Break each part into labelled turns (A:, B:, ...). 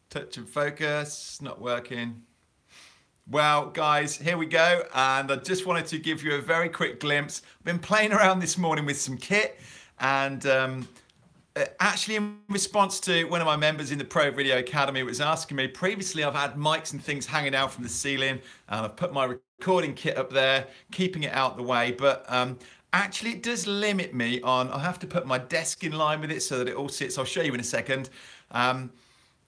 A: Touch and focus, not working. Well, guys, here we go. And I just wanted to give you a very quick glimpse. I've been playing around this morning with some kit, and actually in response to one of my members in the Pro Video Academy was asking me, previously I've had mics and things hanging out from the ceiling, and I've put my recording kit up there, keeping it out the way, but actually it does limit me on, I have to put my desk in line with it so that it all sits. I'll show you in a second. And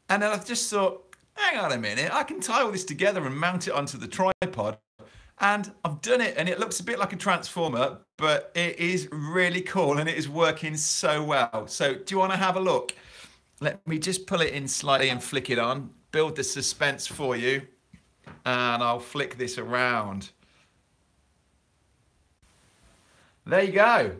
A: then I've just thought, hang on a minute, I can tie all this together and mount it onto the tripod. And I've done it, and it looks a bit like a transformer, but it is really cool and it is working so well. So do you want to have a look? Let me just pull it in slightly and flick it on, build the suspense for you, and I'll flick this around. There you go.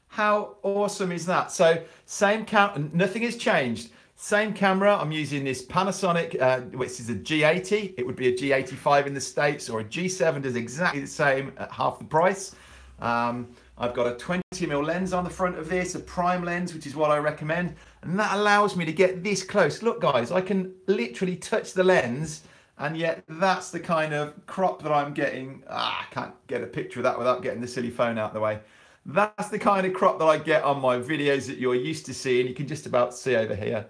A: How awesome is that? So same camera, nothing has changed. Same camera, I'm using this Panasonic, which is a G80. It would be a G85 in the States, or a G7 does exactly the same at half the price. I've got a 20mm lens on the front of this, a prime lens, which is what I recommend. And that allows me to get this close. Look guys, I can literally touch the lens, and yet that's the kind of crop that I'm getting. I can't get a picture of that without getting the silly phone out of the way. That's the kind of crop that I get on my videos that you're used to seeing. You can just about see over here.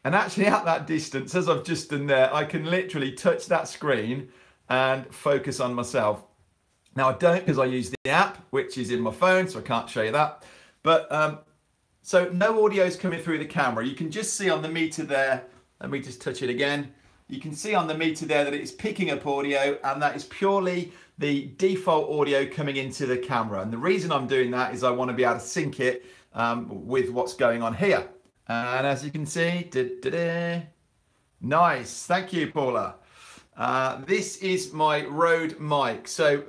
A: And actually at that distance, as I've just done there, I can literally touch that screen and focus on myself. Now I don't, because I use the app, which is in my phone, so I can't show you that. But so no audio is coming through the camera. You can just see on the meter there, let me just touch it again. You can see on the meter there that it's picking up audio, and that is purely the default audio coming into the camera. And the reason I'm doing that is I want to be able to sync it with what's going on here. And as you can see, nice, thank you, Paula. This is my Rode mic. So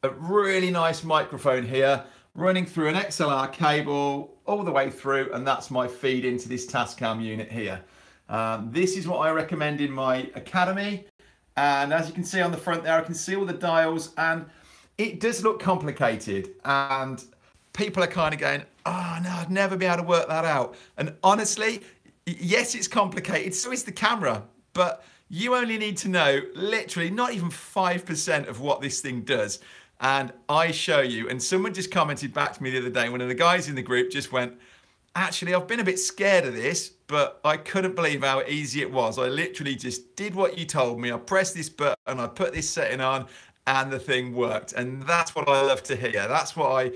A: a really nice microphone here, running through an XLR cable all the way through, and that's my feed into this Tascam unit here. This is what I recommend in my Academy. And as you can see on the front there, I can see all the dials, and it does look complicated. And people are kind of going, oh no, I'd never be able to work that out. And honestly, yes, it's complicated, so is the camera, but you only need to know literally not even 5% of what this thing does. And I show you, and someone just commented back to me the other day, one of the guys in the group just went, actually, I've been a bit scared of this, but I couldn't believe how easy it was. I literally just did what you told me. I pressed this button, I put this setting on, and the thing worked. And that's what I love to hear. That's what I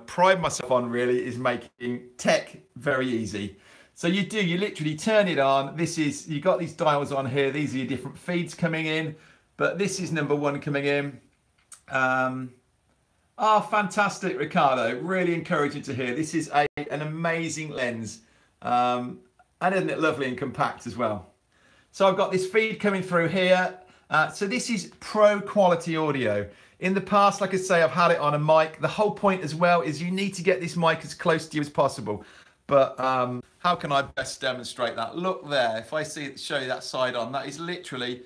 A: pride myself on, really, is making tech very easy. So you literally turn it on. You've got these dials on here. These are your different feeds coming in, but this is number one coming in. Oh, fantastic, Ricardo. Really encouraging to hear. This is an amazing lens. And isn't it lovely and compact as well? So I've got this feed coming through here. So this is pro quality audio. In the past, like I say, I've had it on a mic. The whole point as well is you need to get this mic as close to you as possible. But how can I best demonstrate that? Look there, if I show you that side on, that is literally,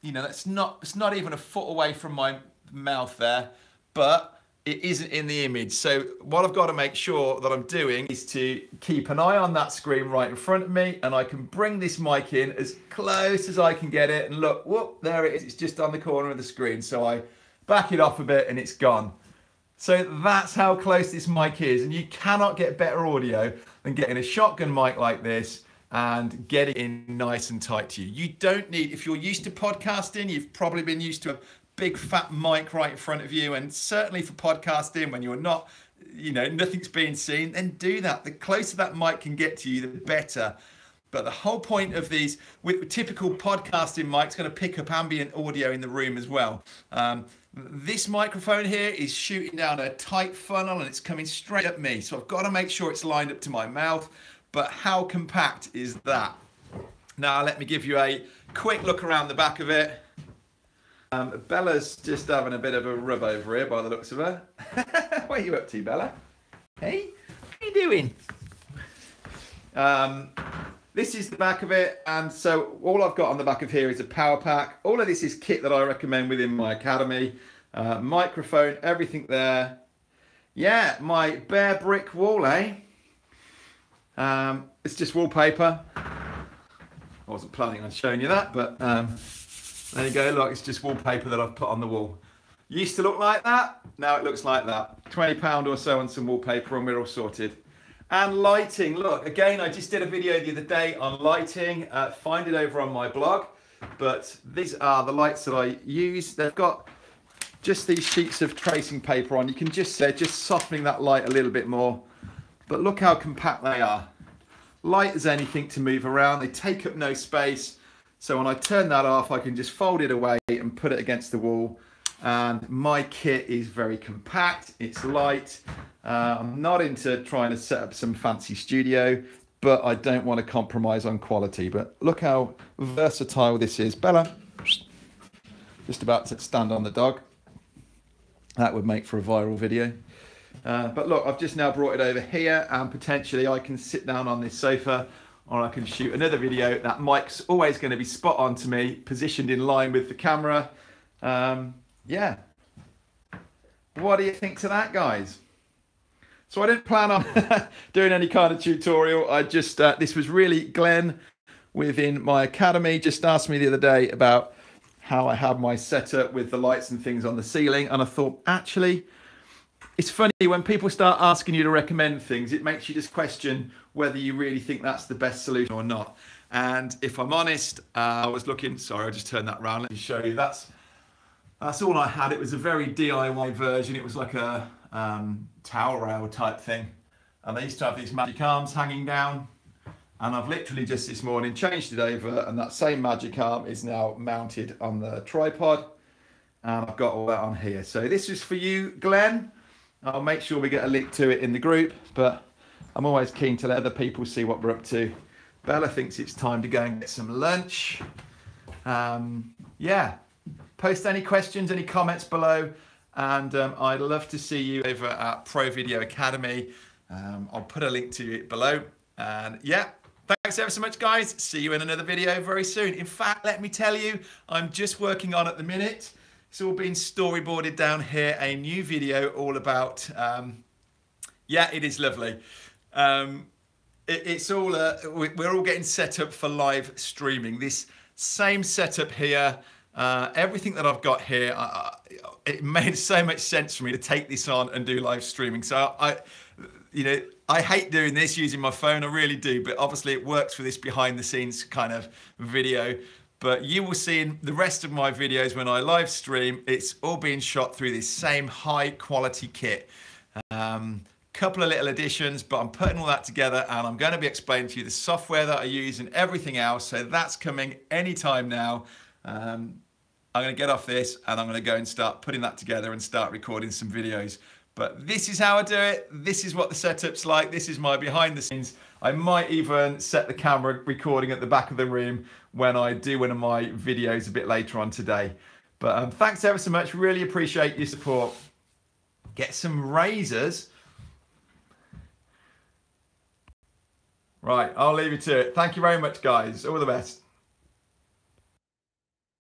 A: it's not even a foot away from my mouth there, but it isn't in the image. So what I've got to make sure that I'm doing is to keep an eye on that screen right in front of me, and I can bring this mic in as close as I can get it, and look, whoop, there it is. It's just on the corner of the screen. So I back it off a bit and it's gone. So that's how close this mic is, and you cannot get better audio than getting a shotgun mic like this and get it in nice and tight to you. You don't need, if you're used to podcasting, you've probably been used to a big fat mic right in front of you, and certainly for podcasting when you're not, nothing's being seen, then do that. The closer that mic can get to you, the better. But the whole point of these, with typical podcasting mics, going to pick up ambient audio in the room as well. This microphone here is shooting down a tight funnel and it's coming straight at me. So I've got to make sure it's lined up to my mouth. But how compact is that? Now let me give you a quick look around the back of it. Bella's just having a bit of a rub over here by the looks of her. What are you up to, Bella? Hey, what are you doing? This is the back of it, and so all I've got on the back of here is a power pack. All of this is kit that I recommend within my Academy. Microphone, everything there. Yeah, my bare brick wall, eh? It's just wallpaper. I wasn't planning on showing you that, but there you go. Look, it's just wallpaper that I've put on the wall. Used to look like that, now it looks like that. £20 or so on some wallpaper and we're all sorted. And lighting, look, again, I just did a video the other day on lighting. Find it over on my blog. But these are the lights that I use. They've got just these sheets of tracing paper on. You can just see, just softening that light a little bit more. But look how compact they are. Light as anything to move around. They take up no space. So when I turn that off, I can just fold it away and put it against the wall. And my kit is very compact. It's light. I'm not into trying to set up some fancy studio, but I don't want to compromise on quality. But look how versatile this is. Bella, just about to stand on the dog. That would make for a viral video. But look, I've just now brought it over here and potentially I can sit down on this sofa or I can shoot another video. That mic's always going to be spot on to me, positioned in line with the camera. Yeah. What do you think to that, guys? So I didn't plan on doing any kind of tutorial. I just, this was really Glenn within my academy just asked me the other day about how I had my setup with the lights and things on the ceiling. And I thought, actually, it's funny when people start asking you to recommend things, it makes you just question whether you really think that's the best solution or not. And if I'm honest, I was looking, sorry, I just turned that around. Let me show you. That's all I had. It was a very DIY version. It was like a towel rail type thing. And they used to have these magic arms hanging down. And I've literally just this morning changed it over and that same magic arm is now mounted on the tripod. And I've got all that on here. So this is for you, Glenn. I'll make sure we get a link to it in the group, but I'm always keen to let other people see what we're up to. Bella thinks it's time to go and get some lunch. Yeah, post any questions, any comments below, and I'd love to see you over at Pro Video Academy. I'll put a link to it below. And yeah, thanks ever so much, guys. See you in another video very soon. In fact, let me tell you, I'm just working on at the minute. It's all been storyboarded down here, a new video all about, yeah, it is lovely. It's all, we're all getting set up for live streaming. This same setup here, everything that I've got here, it made so much sense for me to take this on and do live streaming. So I hate doing this using my phone, I really do, but obviously it works for this behind the scenes kind of video. But you will see in the rest of my videos when I live stream, it's all being shot through this same high quality kit. Couple of little additions, but I'm putting all that together and I'm going to be explaining to you the software that I use and everything else. So that's coming anytime now. I'm going to get off this and I'm going to go and start putting that together and start recording some videos. But this is how I do it. This is what the setup's like. This is my behind the scenes. I might even set the camera recording at the back of the room when I do one of my videos a bit later on today. But thanks ever so much. Really appreciate your support. Get some razors. Right, I'll leave you to it. Thank you very much, guys. All the best.